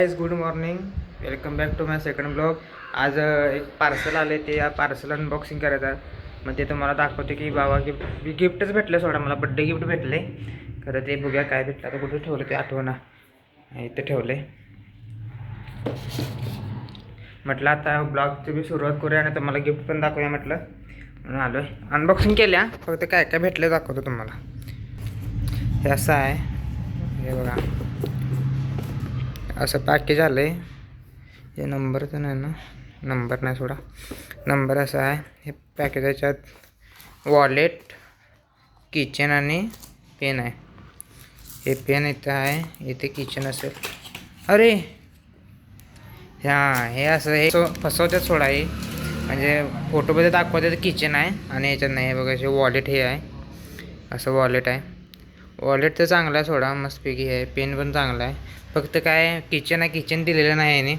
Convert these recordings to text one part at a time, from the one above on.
Guys good morning. Welcome back to my second blog. आज एक parcel आले ते पार्सल अनबॉक्सिंग करायचं आहे. मग ते तुम्हाला दाखवते की बाबा गिफ्टच भेटलं. सोडा मला बड्डे गिफ्ट भेटले. खरं ते बघूया काय भेटलं. आता कुठे ठेवलं ते आठवणा. इथं ठेवले. म्हटलं आता ब्लॉगची बी सुरुवात करूया आणि तुम्हाला गिफ्ट पण दाखवूया म्हटलं म्हणून आलो आहे. अनबॉक्सिंग केल्या. फक्त काय काय भेटलं दाखवतो तुम्हाला. हे असं आहे. हे बघा असं पॅकेज आलं आहे. हे नंबर तर नाही ना. नंबर नाही सोडा. नंबर असा आहे. हे पॅकेजाच्यात वॉलेट, किचन आणि पेन आहे. हे पेन इथं आहे. इथे किचन असेल. अरे हां हे असं हे फसवतात सोडा. हे म्हणजे फोटोमध्ये दाखवते तर किचन आहे आणि याच्यात नाही. हे बघा हे वॉलेट हे आहे. असं वॉलेट आहे. वॉलेट तर चांगला आहे सोडा. मस्तपैकी आहे. पेन पण चांगला आहे. फक्त काय किचन आहे. किचन दिलेलं नाही याने.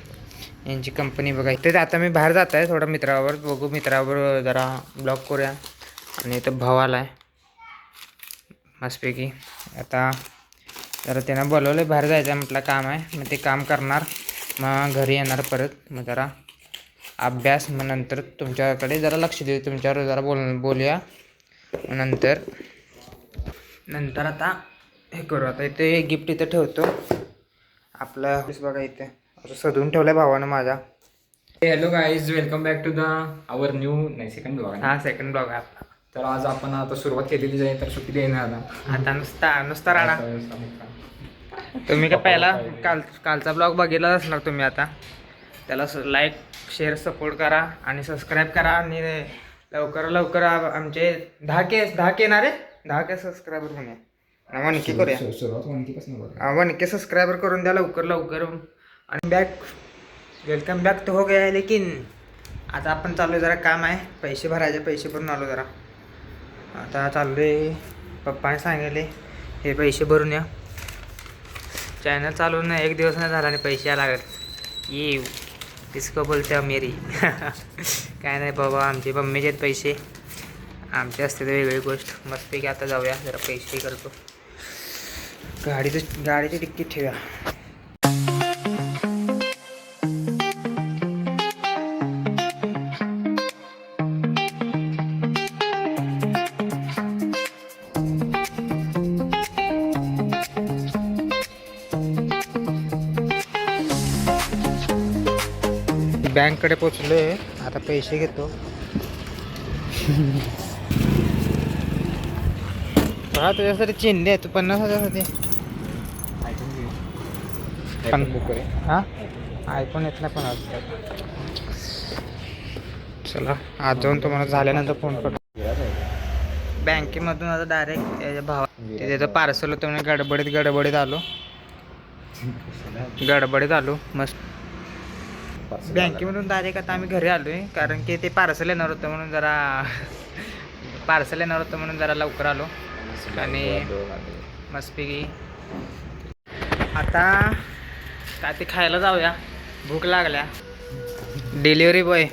यांची कंपनी बघा. इथे आता मी बाहेर जात आहे थोडा मित्रावर. बघू मित्रावर जरा ब्लॉग करूया. आणि इथं भाव आला आहे मस्तपैकी. आता जरा त्यानं बोलवलं बाहेर जायचं आहे म्हटलं. काम आहे. मग ते काम करणार. मग घरी येणार परत. मग जरा अभ्यास. मग नंतर तुमच्याकडे जरा लक्ष देऊ. तुमच्यावर जरा बोलूया. नंतर आता हे करू. आता इथे गिफ्ट इथं ठेवतो. आपलं ऑफिस बघा इथे असं सजवून ठेवलं आहे भावानं माझा. Hello guys, welcome back to the our second blog. हा सेकंड ब्लॉग आहे आपला. तर आज आपण आता सुरुवात केलेली आहे. तर सुट्टी देणार आता नुसता राडा. तुम्ही काय पहिला कालचा ब्लॉग बघितलाच असणार तुम्ही. आता त्याला लाईक शेअर सपोर्ट करा आणि सबस्क्राईब करा. आणि लवकर आमचे 10K येणार आहे. 10K सबस्क्रायबर होणे. 1K करूया. सुरुवात 1K पासून. 1K सबस्क्रायबर करून द्या लवकर. आणि वेलकम बॅक तो हो गया है. लेकिन आता आपण चाललो जरा काम आहे. पैसे भरायचे. पैसे भरून आलो जरा. आता चाललो आहे. पप्पाने सांगितले हे पैसे भरून या. चॅनल चालू नाही 1 दिवस नाही झाला आणि पैसे लागत. ये इसको बोलते हो मेरी. काय नाही बाबा. आमचे मम्मीचे आहेत पैसे. आमचे असते तर वेगळी गोष्ट. मस्तपैकी आता जाऊया जरा पैसे करतो. गाडीची डिक्कीत ठेवूया. बँककडे पोचलोय. आता पैसे घेतो. हा तुझ्यासाठी चिंडे आहे. तू 50,000साठी हां आयफोन येतला पण आज. चला आज जाऊन तुम्हाला झाल्यानंतर फोन करतो. बँकेमधून आता डायरेक्ट याच्या भावा त्याचं पार्सल होतं म्हणून गडबडीत आलो. मस्त बँकेमधून डायरेक्ट आता आम्ही घरी आलो आहे. कारण की ते पार्सल येणार होतं म्हणून जरा लवकर आलो. आणि मस्तपैकी आता काय ते खायला जाऊया. भूक लागल्या. डिलिव्हरी बॉय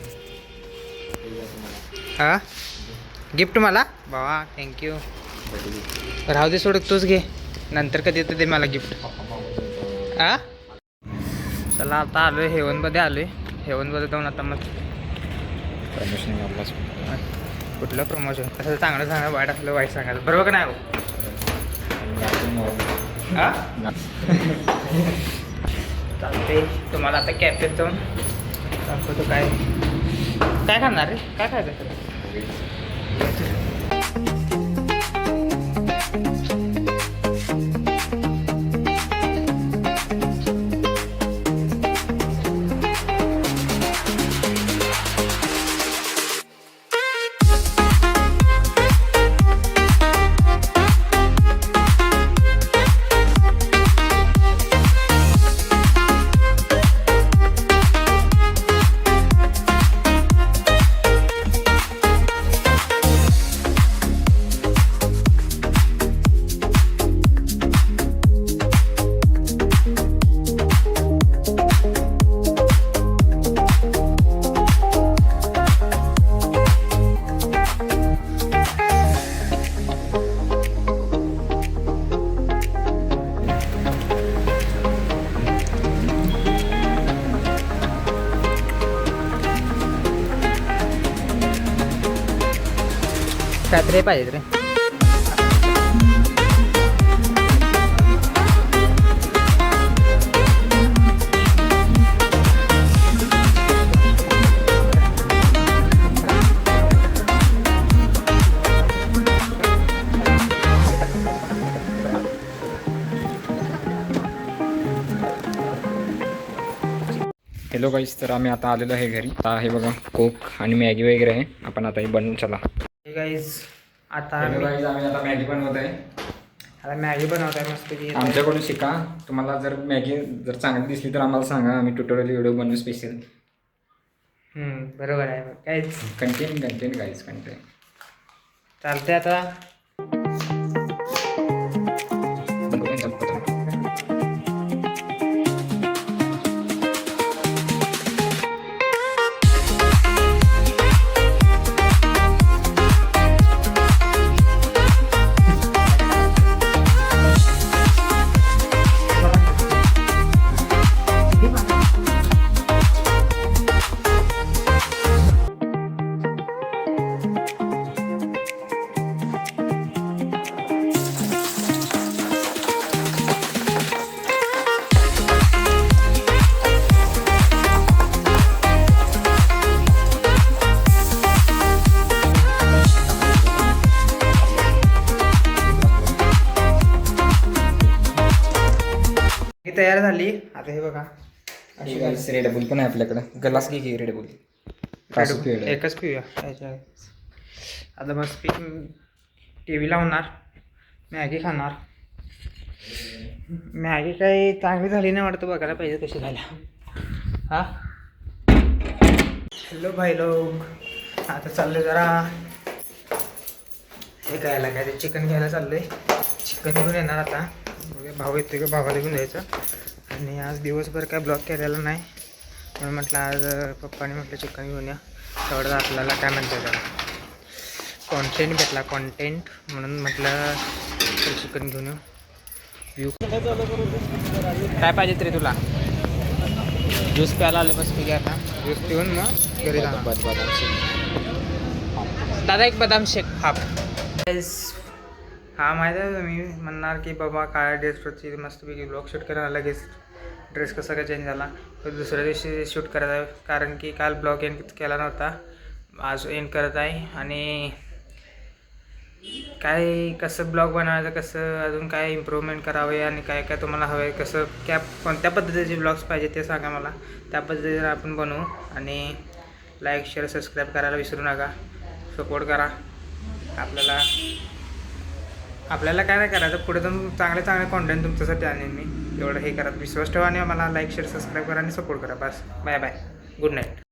हां गिफ्ट मला बाबा थँक्यू. राहू दे सोड. तूच घे. नंतर कधी येतं ते मला गिफ्ट. हां चला आता आलो आहे. हेवनमध्ये आलो आहे. हेवनमध्ये जाऊन आता मग कुठलं प्रमोशन असं चांगलं सांगा. वाईट असलं वाईट सांगायचं. बरोबर का नाही हो. हां चालते. तुम्हाला आता कॅफेत जाऊन दाखवतो काय खाणार रे. काय खायचं. काहीतरी पाहिजे रे. हॅलो गाईस, तर आम्ही आता आलेलो आहे घरी. आता हे बघा कोक आणि मॅगी वगैरे आहे. आपण आता हे बनवून चला. हे गाईज आता हॅलो गाईस, आम्ही आता मॅगी बनवत आहे. आता मॅगी बनवत आहे मस्त की. आमच्याकडून शिका. तुम्हाला जर मॅगी जर चांगली दिसली तर आम्हाला सांगा, आम्ही ट्युटोरियल व्हिडिओ बनवू स्पेशल. बरोबर आहे काहीच. कंटेंट गाईस, कंटेंट. चालते आता. ही तयार झाली. आता हे बघा रेडबुल पण आहे आपल्याकडे. ग्लास घे रेडबुल. एकच पिऊया त्याच्या. आता मस्त टी व्ही लावणार, मॅगी खाणार. मॅगी काही चांगली झाली नाही वाटतं, बघायला पाहिजे कशी झाल्या. हा हॅलो भाई लोक, आता चाललं जरा हे खायला काय ते चिकन घ्यायला चाललंय. चिकन घेऊन येणार आता. बघूया भाऊ येते का, भावाला घेऊन जायचं. आणि आज दिवसभर काय ब्लॉग केलेला नाही म्हणून म्हटलं आज पप्पाने म्हटलं चिकन घेऊन या. तेवढं आपल्याला काय म्हणतात जरा कॉन्टेंट भेटला, कॉन्टेंट म्हणून म्हटलं चिकन घेऊन येऊ. काय पाहिजे तरी तुला? ज्यूस प्यायला आले बस ठीक आहे. आता ज्यूस पिऊन मग घरी जाणार. बदाम शेक. दादा एक बदाम शेक हाफ. हा माहीत आहे. मी म्हणणार की बाबा काय ड्रेसवरची मस्तपैकी ब्लॉग शूट करायला, लगेच ड्रेस कसा काय चेंज झाला तर दुसऱ्या दिवशी शूट करत आहे. कारण की काल ब्लॉग एंड केला नव्हता, आज एंड करत आहे. आणि काय कसं ब्लॉग बनवायचं, कसं अजून काय इम्प्रूव्हमेंट करावे आणि काय काय तुम्हाला हवं आहे, कसं कोणत्या पद्धतीचे ब्लॉग्स पाहिजे ते सांगा मला. त्या पद्धतीने आपण बनवू. आणि लाईक शेअर सबस्क्राईब करायला विसरू नका. सपोर्ट करा. आपल्याला काय नाही करायचं, पुढे तर चांगले कॉन्टेंट तुमच्यासाठी आणेन मी. एवढं हे करा, विश्वास ठेवा आणि मला लाईक शेअर सबस्क्राईब करा आणि सपोर्ट करा. बस बाय बाय, गुड नाईट.